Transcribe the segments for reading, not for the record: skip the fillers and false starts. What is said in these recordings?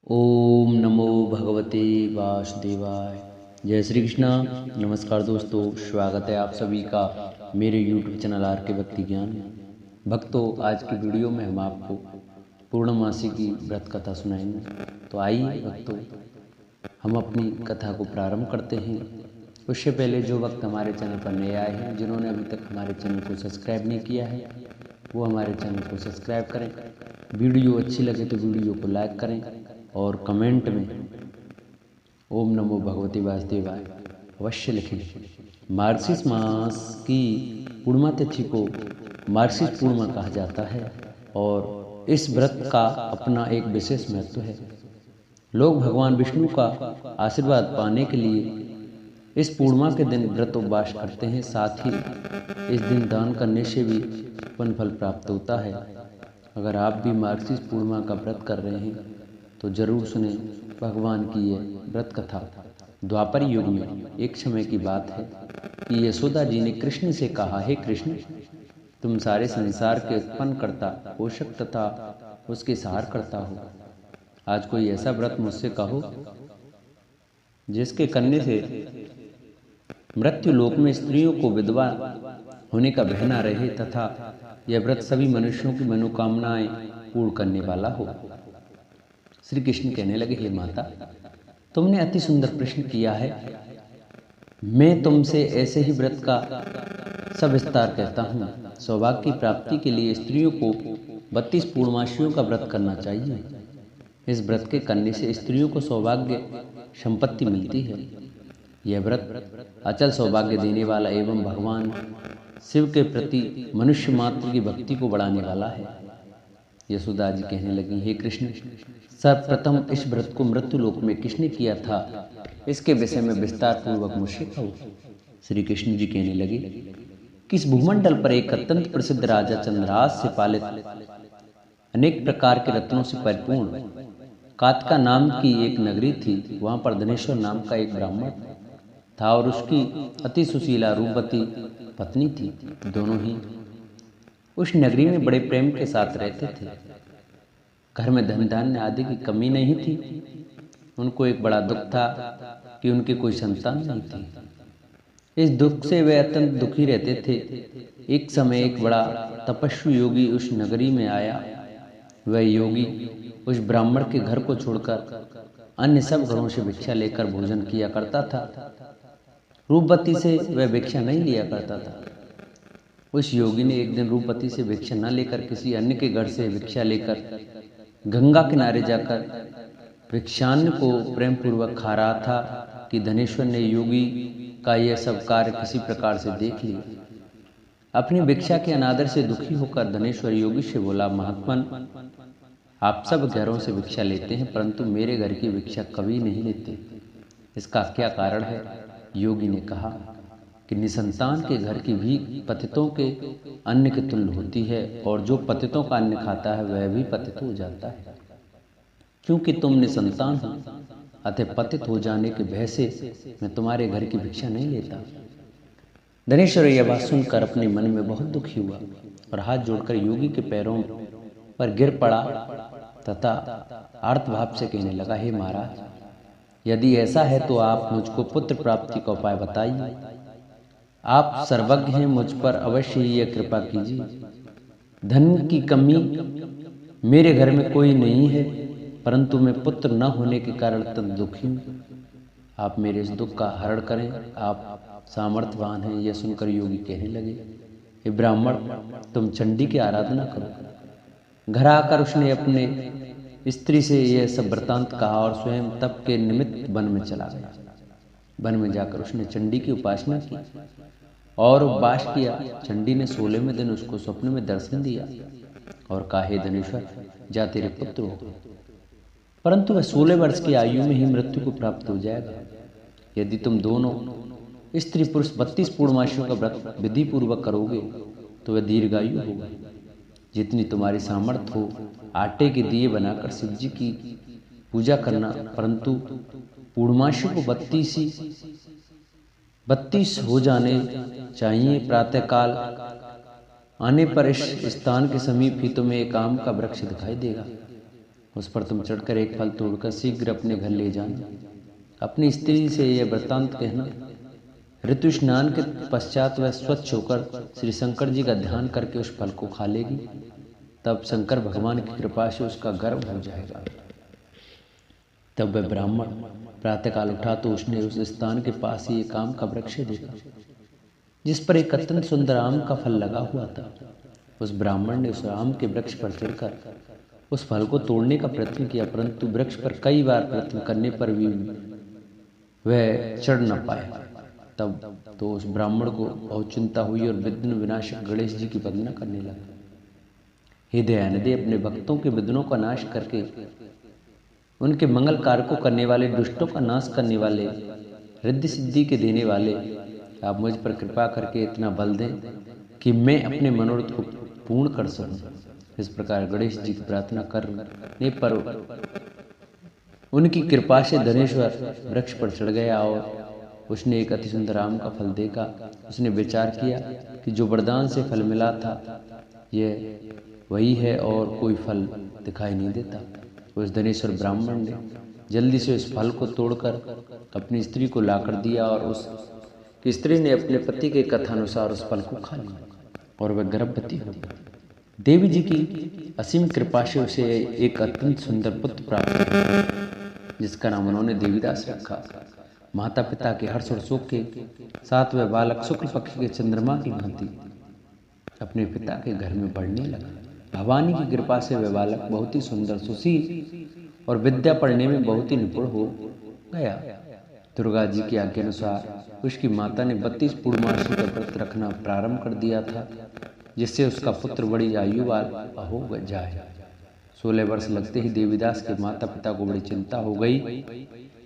ओम नमो भगवते वासुदेवाय। जय श्री कृष्णा। नमस्कार दोस्तों, स्वागत है आप सभी का मेरे YouTube चैनल आर के भक्ति ज्ञान में। भक्तों, आज की वीडियो में हम आपको पूर्णमासी की व्रत कथा सुनाएंगे। तो आइए भक्तों, हम अपनी कथा को प्रारंभ करते हैं। उससे पहले जो वक्त हमारे चैनल पर नए आए हैं, जिन्होंने अभी तक हमारे चैनल को सब्सक्राइब नहीं किया है, वो हमारे चैनल को सब्सक्राइब करें। वीडियो अच्छी लगे तो वीडियो को लाइक करें और कमेंट में ओम नमो भगवते वासुदेवाय अवश्य लिखें। मार्गशीर्ष मास की पूर्णिमा तिथि को मार्गशीर्ष पूर्णिमा कहा जाता है और इस व्रत का अपना एक विशेष महत्व है। लोग भगवान विष्णु का आशीर्वाद पाने के लिए इस पूर्णिमा के दिन व्रत उपवास करते हैं। साथ ही इस दिन दान करने से भी पुण्य फल प्राप्त होता है। अगर आप भी मार्गशीर्ष पूर्णिमा का व्रत कर रहे हैं तो जरूर सुने भगवान की यह व्रत कथा। द्वापर युग में एक समय की बात है कि यशोदा जी ने कृष्ण से कहा, हे कृष्ण, तुम सारे संसार के उत्पन्न करता, पोषक तथा उसके सहार करता हो। आज कोई ऐसा व्रत मुझसे कहो जिसके करने से मृत्यु लोक में स्त्रियों को विधवा होने का भय न रहे तथा यह व्रत सभी मनुष्यों की मनोकामनाएं पूर्ण करने वाला हो। श्री कृष्ण कहने लगे, हे माता, तुमने अति सुंदर प्रश्न किया है। मैं तुमसे ऐसे ही व्रत का सविस्तार कहता हूँ। सौभाग्य की प्राप्ति के लिए स्त्रियों को 32 पूर्णमासियों का व्रत करना चाहिए। इस व्रत के करने से स्त्रियों को सौभाग्य संपत्ति मिलती है। यह व्रत अचल सौभाग्य देने वाला एवं भगवान शिव के प्रति मनुष्य मात्र की भक्ति को बढ़ाने वाला है। यशोदा जी कहने लगी, हे कृष्ण, सर्वप्रथम इस व्रत को मृत्यु लोक में किसने किया था, इसके विषय में विस्तार पूर्वक मुझसे कहो। श्री कृष्ण जी कहने लगे, किस भूमंडल पर एक अत्यंत प्रसिद्ध राजा चंद्रहास से पालित अनेक प्रकार के रत्नों से परिपूर्ण कातका नाम की एक नगरी थी। वहां पर धनेश्वर नाम का एक ब्राह्मण था और उसकी अति सुशीला रूपवती पत्नी थी। दोनों ही उस नगरी में बड़े प्रेम के साथ रहते थे। घर में धन धान्य आदि की कमी नहीं थी। उनको एक बड़ा दुख था कि उनकी कोई संतान नहीं थी। इस दुख से वे अत्यंत दुखी रहते थे। एक समय एक बड़ा तपस्वी योगी उस नगरी में आया। वह योगी उस ब्राह्मण के घर को छोड़कर अन्य सब घरों से भिक्षा लेकर भोजन किया करता था। रूपवती से वह भिक्षा नहीं लिया करता था। उस योगी ने एक दिन रूपवती से भिक्षा न लेकर किसी अन्य के घर से भिक्षा लेकर गंगा किनारे जाकर भिक्षान्न को प्रेम पूर्वक खा रहा था कि धनेश्वर ने योगी का यह सब कार्य किसी प्रकार से देख लिया। अपनी भिक्षा के अनादर से दुखी होकर धनेश्वर योगी से बोला, महात्मन, आप सब घरों से भिक्षा लेते हैं परंतु मेरे घर की भिक्षा कभी नहीं लेते। इसका क्या कारण है? योगी ने कहा कि निसंतान के घर की भीख पतितों के अन्न के तुल्य होती है और जो पतितों का अन्न खाता है वह भी पतित हो जाता है। क्योंकि तुम निसंतान हो, अतः पतित हो जाने के भय से मैं तुम्हारे घर की भिक्षा नहीं लेता। धनेश्वर यह बात सुनकर अपने मन में बहुत दुखी हुआ और हाथ जोड़कर योगी के पैरों पर गिर पड़ा तथा आर्तभाव से कहने लगा, हे महाराज, यदि ऐसा है तो आप मुझको पुत्र प्राप्ति का उपाय बताइए। आप सर्वज्ञ हैं, मुझ पर अवश्य ही यह कृपा कीजिए। धन की कमी मेरे घर में कोई नहीं है परंतु मैं पुत्र न होने के कारण अत्यंत दुखी हूँ। आप मेरे इस दुख का हरण करें, आप सामर्थ्यवान हैं। यह सुनकर योगी कहने लगे, हे ब्राह्मण, तुम चंडी की आराधना करो। घर आकर उसने अपने स्त्री से यह सब वृतांत कहा और स्वयं तप के निमित्त वन में चला गया। वन में जाकर उसने चंडी की उपासना की और उपवास किया। चंडी ने 16वें दिन उसको स्वप्न में दर्शन दिया और कहा, हे धनेश्वर, जा तेरे पुत्र हो, परंतु वह 16 वर्ष की आयु में ही मृत्यु को प्राप्त हो जाएगा। यदि तुम दोनों स्त्री पुरुष 32 पूर्णमासियों का व्रत विधि पूर्वक करोगे तो वह दीर्घायु होगा। जितनी तुम्हारी सामर्थ्य हो आटे के दिए बनाकर शिव जी की पूजा करना, परंतु पूर्णमासी को 32 हो जाने चाहिए। प्रातःकाल आने पर इस स्थान के समीप ही तुम्हें एक आम का वृक्ष दिखाई देगा। उस पर तुम चढ़कर एक फल तोड़कर शीघ्र अपने घर ले जाना। अपनी स्त्री से यह वृत्तांत कहना। ऋतु स्नान के पश्चात वह स्वच्छ होकर श्री शंकर जी का ध्यान करके उस फल को खा लेगी। तब शंकर भगवान की कृपा से उसका गर्भ हो जाएगा। तब वह ब्राह्मण प्रातःकाल उठा तो उसने उस स्थान के पास ही एक आम का वृक्ष देखा, जिस पर एक अत्यंत सुंदर आम का फल लगा हुआ था। उस ब्राह्मण ने उस आम के वृक्ष पर चढ़कर उस फल को तोड़ने का प्रयत्न किया, परंतु वृक्ष पर कई बार प्रयत्न करने पर भी वह चढ़ न पाया। तब तो उस ब्राह्मण को बहुत चिंता हुई और विघ्न विनाशक गणेश जी की वंदना करने लगा। हे दयानिधि, अपने भक्तों के विघ्नों का नाश करके उनके मंगल कार्य को करने वाले, दुष्टों का नाश करने वाले, रिद्धि सिद्धि के देने वाले, आप मुझ पर कृपा करके इतना बल दें कि मैं अपने मनोरथ को पूर्ण कर सकूं। इस प्रकार गणेश जी की प्रार्थना करने पर उनकी कृपा से धनेश्वर वृक्ष पर चढ़ गया और उसने एक अति सुंदर आम का फल देखा। उसने विचार किया कि जो वरदान से फल मिला था यह वही है और कोई फल दिखाई नहीं देता। उस धनेश्वर ब्राह्मण ने जल्दी से उस फल को तोड़कर अपनी स्त्री को लाकर दिया और उस स्त्री ने अपने पति के कथानुसार उस फल को खा लिया और वह गर्भवती हो गई। देवी जी की असीम कृपा से उसे एक अत्यंत सुंदर पुत्र प्राप्त हुआ, जिसका नाम उन्होंने देवीदास रखा। माता पिता के हर्ष और शोक के साथ वह बालक शुक्ल पक्ष के चंद्रमा की भांति अपने पिता के घर में बढ़ने लगा। भवानी की कृपा से वह बालक बहुत ही सुंदर, सुशील और विद्या पढ़ने में बहुत ही निपुण हो गया। दुर्गा जी की आज्ञा अनुसार उसकी माता ने 32 पूर्णमासी का व्रत रखना प्रारंभ कर दिया था, जिससे उसका पुत्र बड़ी आयु वाला हो जाए। 16 वर्ष लगते ही देवीदास के माता पिता को बड़ी चिंता हो गई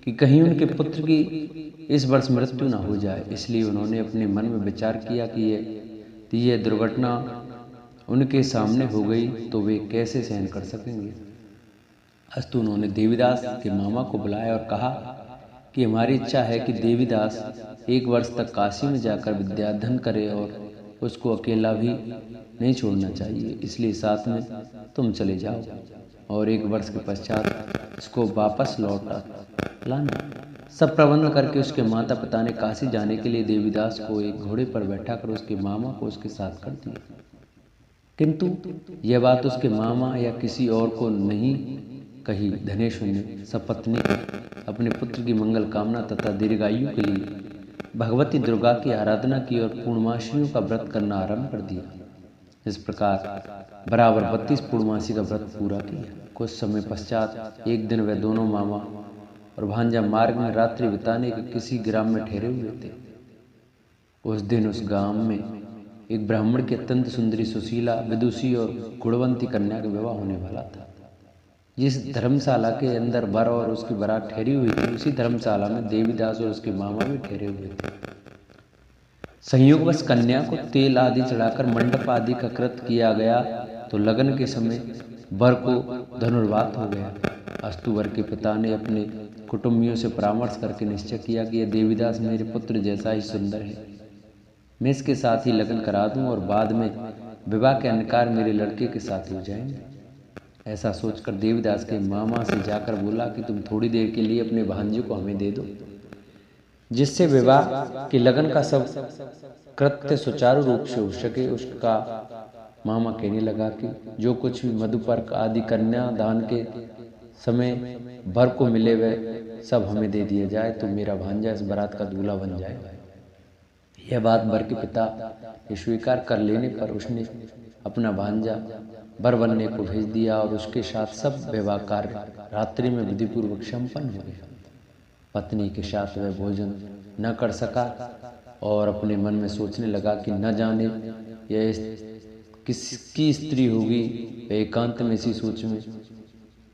कि कहीं उनके पुत्र की इस वर्ष मृत्यु न हो जाए। इसलिए उन्होंने अपने मन में विचार किया कि यह दुर्घटना उनके सामने हो गई तो वे कैसे सहन कर सकेंगे। अस्तु उन्होंने देवीदास के मामा को बुलाया और कहा कि हमारी इच्छा है कि देवीदास 1 वर्ष तक काशी में जाकर विद्याध्ययन करे और उसको अकेला भी नहीं छोड़ना चाहिए, इसलिए साथ में तुम चले जाओ और 1 वर्ष के पश्चात इसको वापस लौटा लाना। सब प्रबंध करके उसके माता पिता ने काशी जाने के लिए देवीदास को एक घोड़े पर बैठाकर उसके मामा को उसके साथ कर दिया। किंतु यह बात उसके मामा या किसी और को नहीं कही। धनेश्वर ने सपत्नी अपने पुत्र की मंगल कामना तथा दीर्घायु के लिए भगवती दुर्गा की आराधना की और पूर्णमासियों का व्रत करना आरंभ कर दिया। इस प्रकार बराबर 32 पूर्णमासी का व्रत पूरा किया। कुछ समय पश्चात एक दिन वह दोनों मामा और भांजा मार्ग में रात्रि बिताने के किसी ग्राम में ठहरे हुए थे। उस दिन उस गांव में एक ब्राह्मण की अत्यंत सुंदरी, सुशीला, विदुषी और गुणवंती कन्या का विवाह होने वाला था। जिस धर्मशाला के अंदर वर और उसकी बारात ठहरी हुई थी, उसी धर्मशाला में देवीदास और उसके मामा भी ठहरे हुए थे। संयोगवश कन्या को तेल आदि चढ़ाकर मंडप आदि का कृत किया गया तो लगन के समय वर को धनुर्वात हो गया। अस्तु वर के पिता ने अपने कुटुंबियों से परामर्श करके निश्चय किया कि यह देवीदास मेरे पुत्र जैसा ही सुंदर है, मैं इसके साथ ही लगन करा दूं और बाद में विवाह के अन्यकार मेरे लड़के के साथ हो जाएंगे। ऐसा सोचकर देवीदास के मामा से जाकर बोला कि तुम थोड़ी देर के लिए अपने भांजे को हमें दे दो, जिससे विवाह के लगन का सब कृत्य सुचारू रूप से हो सके। उसका मामा कहने लगा कि जो कुछ भी मधुपर्क आदि कन्या दान के समय वर को मिले वह सब हमें दे दिया जाए तो मेरा भांजा इस बारात का दूल्हा बन जाएगा। यह बात वर के पिता ने स्वीकार कर लेने पर उसने अपना भांजा वर बनने को भेज दिया और उसके साथ सब विवाह कार्य रात्रि में विधिपूर्वक संपन्न हो गया। पत्नी के साथ वह भोजन न कर सका और अपने मन में सोचने लगा कि न जाने यह किसकी स्त्री होगी। वह एकांत में इसी सोच में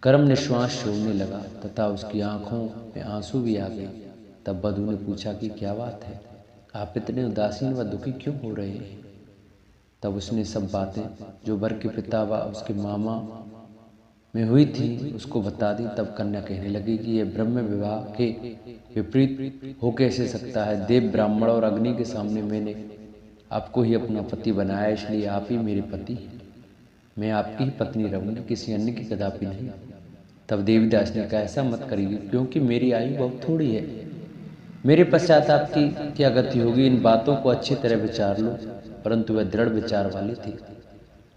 कर्म निश्वास छोड़ने लगा तथा उसकी आंखों में आंसू भी आ गए। तब वधू ने पूछा कि क्या बात है, आप इतने उदासीन व दुखी क्यों हो रहे हैं। तब उसने सब बातें जो वर के पिता व उसके मामा में हुई थी उसको बता दी। तब कन्या कहने लगी कि यह ब्रह्म विवाह के विपरीत हो कैसे सकता है। देव, ब्राह्मण और अग्नि के सामने मैंने आपको ही अपना पति बनाया, इसलिए आप ही मेरे पति हैं। मैं आपकी ही पत्नी रहूंगी, किसी अन्य की कदापि नहीं। तब देवीदास ने कहा, ऐसा मत करिए, क्योंकि मेरी आयु बहुत थोड़ी है। मेरे पश्चात आपकी क्या गति होगी, इन बातों को अच्छी तरह विचार लो। परंतु वह दृढ़ विचार वाली थी।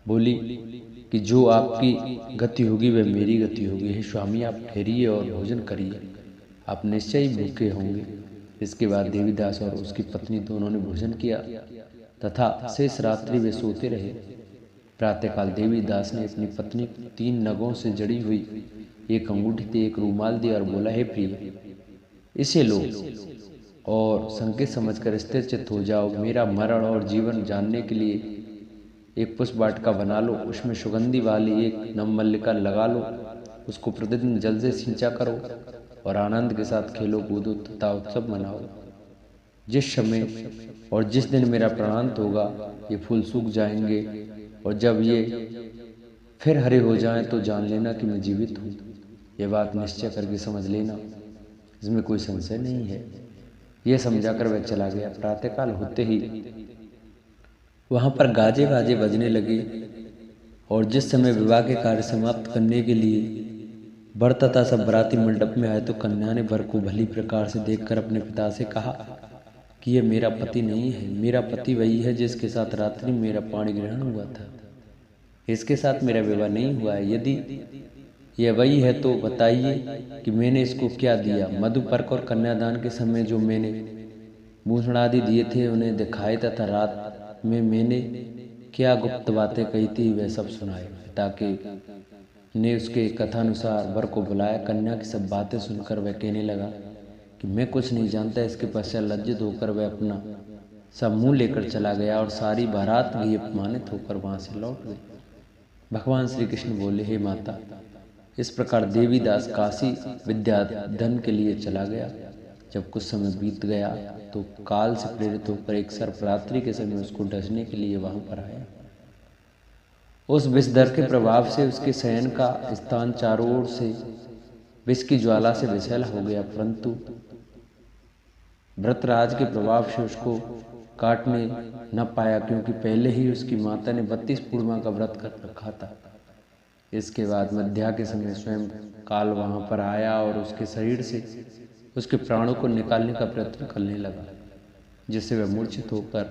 बोली कि जो आपकी गति होगी वह मेरी गति होगी। हे स्वामी, आप ठहरिए और भोजन करिए, आप निश्चय ही भूखे होंगे। इसके बाद देवीदास और उसकी पत्नी दोनों ने भोजन किया तथा शेष रात्रि वे सोते रहे। प्रातःकाल देवीदास ने अपनी पत्नी को 3 नगों से जड़ी हुई एक अंगूठी थी, एक रूमाल दिया और बोला, हे प्रिय, इसे लो और संकेत समझकर स्थिर चित्त हो जाओ। मेरा मरण और जीवन जानने के लिए एक पुष्प वाटिका बना लो, उसमें सुगंधी वाली एक नवमल्लिका लगा लो, उसको प्रतिदिन जल से सींचा करो और आनंद के साथ खेलो कूदो तथा उत्सव मनाओ। जिस समय और जिस दिन मेरा प्राणांत होगा ये फूल सूख जाएंगे, और जब ये फिर हरे हो जाएं तो जान लेना कि मैं जीवित हूँ। ये बात निश्चय करके समझ लेना, इसमें कोई संशय नहीं है। यह समझाकर वह चला गया। प्रातःकाल होते ही वहां पर गाजे बाजे बजने लगे, और जिस समय विवाह के कार्य समाप्त करने के लिए वर तथा सब बराती मंडप में आए तो कन्या ने वर को भली प्रकार से देखकर अपने पिता से कहा कि यह मेरा पति नहीं है, मेरा पति वही है जिसके साथ रात्रि मेरा पाणी ग्रहण हुआ था, इसके साथ मेरा विवाह नहीं हुआ है। यदि यह वही है तो बताइए कि मैंने इसको क्या दिया। मधुपर्क और कन्यादान के समय जो मैंने भूषण आदि दिए थे उन्हें दिखाए तथा रात में मैंने क्या गुप्त बातें कही थी वह सब सुनाए। पिता के ने उसके कथानुसार वर को बुलाया। कन्या की सब बातें सुनकर वह कहने लगा कि मैं कुछ नहीं जानता। इसके पश्चात लज्जित होकर वह अपना सब मुंह लेकर चला गया और सारी बारात भी अपमानित होकर वहां से लौट गई। भगवान श्री कृष्ण बोले, हे माता, इस प्रकार देवीदास काशी विद्याधन के लिए चला गया। जब कुछ समय बीत गया तो काल से प्रेरित होकर एक सर्परात्रि के समय उसको डसने के लिए वहां पर आया। उस विषधर के प्रभाव से उसके शयन का स्थान चारों ओर से विष की ज्वाला से विषैला हो गया, परंतु व्रतराज के प्रभाव से उसको काटने न पाया, क्योंकि पहले ही उसकी माता ने 32 पूर्णिमा का व्रत कर रखा था। इसके बाद मध्या के समय स्वयं काल वहां पर आया और उसके शरीर से उसके प्राणों को निकालने का प्रयत्न करने लगा, जिससे वह मूर्छित होकर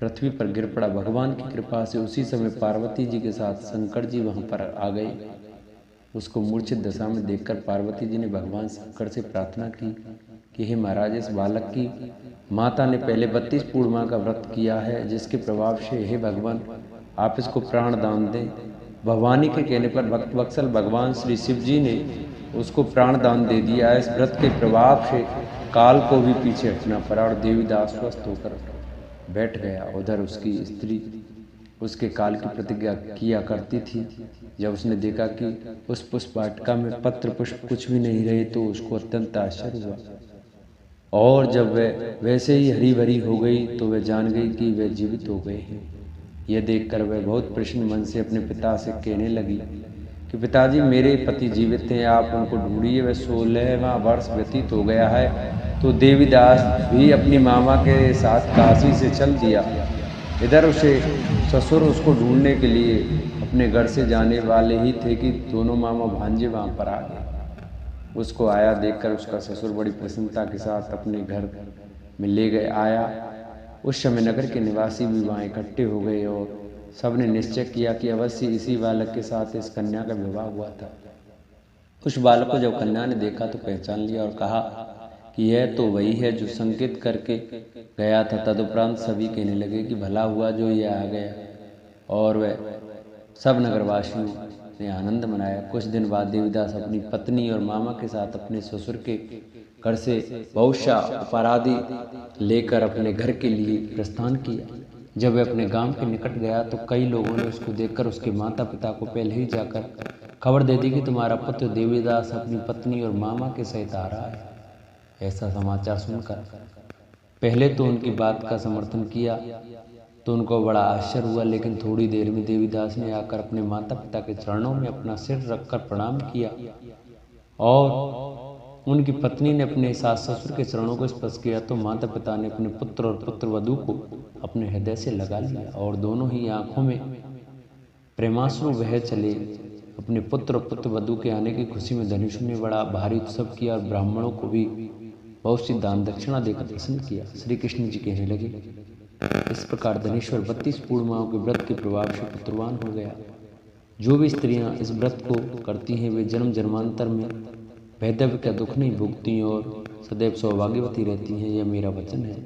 पृथ्वी पर गिर पड़ा। भगवान की कृपा से उसी समय पार्वती जी के साथ शंकर जी वहां पर आ गए। उसको मूर्छित दशा में देखकर पार्वती जी ने भगवान शंकर से प्रार्थना की कि हे महाराज, इस बालक की माता ने पहले 32 पूर्णिमा का व्रत किया है, जिसके प्रभाव से हे भगवान आप इसको प्राण दान दें। भवानी के कहने पर भक्त वत्सल भगवान श्री शिव जी ने उसको प्राण दान दे दिया। इस व्रत के प्रभाव से काल को भी पीछे हटना पड़ा और देवीदास स्वस्थ होकर बैठ गया। उधर उसकी स्त्री उसके काल की प्रतिज्ञा किया करती थी। जब उसने देखा कि उस पुष्प वाटिका में पत्र पुष्प कुछ भी नहीं रहे तो उसको अत्यंत आश्चर्य हुआ, और जब वह वैसे ही हरी भरी हो गई तो वह जान गई कि वह जीवित हो गए हैं। यह देखकर वह बहुत प्रसन्न मन से अपने पिता से कहने लगी कि पिताजी, मेरे पति जीवित हैं, आप उनको ढूंढिए। वह 16वां वर्ष व्यतीत हो गया है तो देवीदास भी अपनी मामा के साथ काशी से चल दिया। इधर उसे ससुर उसको ढूंढने के लिए अपने घर से जाने वाले ही थे कि दोनों मामा भांजे वहां पर आ गए। उसको आया देखकर उसका ससुर बड़ी प्रसन्नता के साथ अपने घर में ले गए आया। उस समय नगर के निवासी भी वहां इकट्ठे हो गए और सबने निश्चय किया कि अवश्य इसी बालक के साथ इस कन्या का विवाह हुआ था। उस बालक को जब कन्या ने देखा तो पहचान लिया और कहा कि यह तो वही है जो संकेत करके गया था। तदुपरांत सभी कहने लगे कि भला हुआ जो यह आ गया, और वह सब नगरवासियों ने आनंद मनाया। कुछ दिन बाद देवीदास अपनी पत्नी और मामा के साथ अपने ससुर के घर से बहुशा उपहारादि लेकर अपने घर के लिए प्रस्थान किया। जब वह अपने गांव के निकट गया तो कई लोगों ने उसको देखकर उसके माता पिता को पहले ही जाकर खबर दे दी कि तुम्हारा पुत्र देवीदास अपनी पत्नी और मामा के सहित आ रहा है। ऐसा समाचार सुनकर पहले तो उनकी बात का समर्थन किया तो उनको बड़ा आश्चर्य हुआ, लेकिन थोड़ी देर में देवीदास ने आकर अपने माता पिता के चरणों में अपना सिर रखकर प्रणाम किया और उनकी पत्नी ने अपने सास ससुर के चरणों को स्पर्श किया तो माता पिता ने अपने पुत्र और पुत्रवधू को अपने हृदय से लगा लिया और दोनों ही आंखों में प्रेमाश्रु बह चले। अपने पुत्र और पुत्र वधू के आने की खुशी में धनुष ने बड़ा भारी उत्सव किया और ब्राह्मणों को भी बहुत सी दान दक्षिणा देकर प्रसन्न किया। श्री कृष्ण जी कहने लगे, इस प्रकार धनेश्वर 32 पूर्णिमाओं के व्रत के प्रभाव से पुत्रवान हो गया। जो भी स्त्रियां इस व्रत को करती हैं वे जन्म जन्मांतर में वैधव्य का दुख नहीं भोगती और सदैव सौभाग्यवती रहती हैं। यह मेरा वचन है,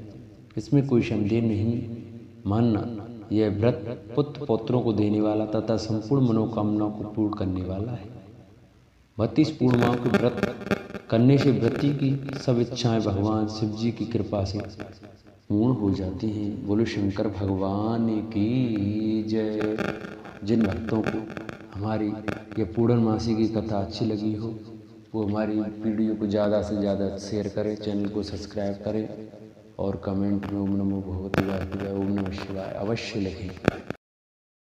इसमें कोई संदेह नहीं मानना। यह व्रत पुत्र पौत्रों को देने वाला तथा संपूर्ण मनोकामनाओं को पूर्ण करने वाला है। 32 पूर्णिमाओं के व्रत करने से व्रती की सब इच्छाएं भगवान शिव जी की कृपा से पूर्ण हो जाती हैं। बोलो शंकर भगवान की जय। जिन भक्तों को हमारी यह पूर्णमासी की कथा अच्छी लगी हो वो हमारी वीडियो को ज़्यादा से ज़्यादा शेयर करें, चैनल को सब्सक्राइब करें और कमेंट में ओम नमो भगवते वासुदेवाय, ओम नमः शिवाय अवश्य लिखें।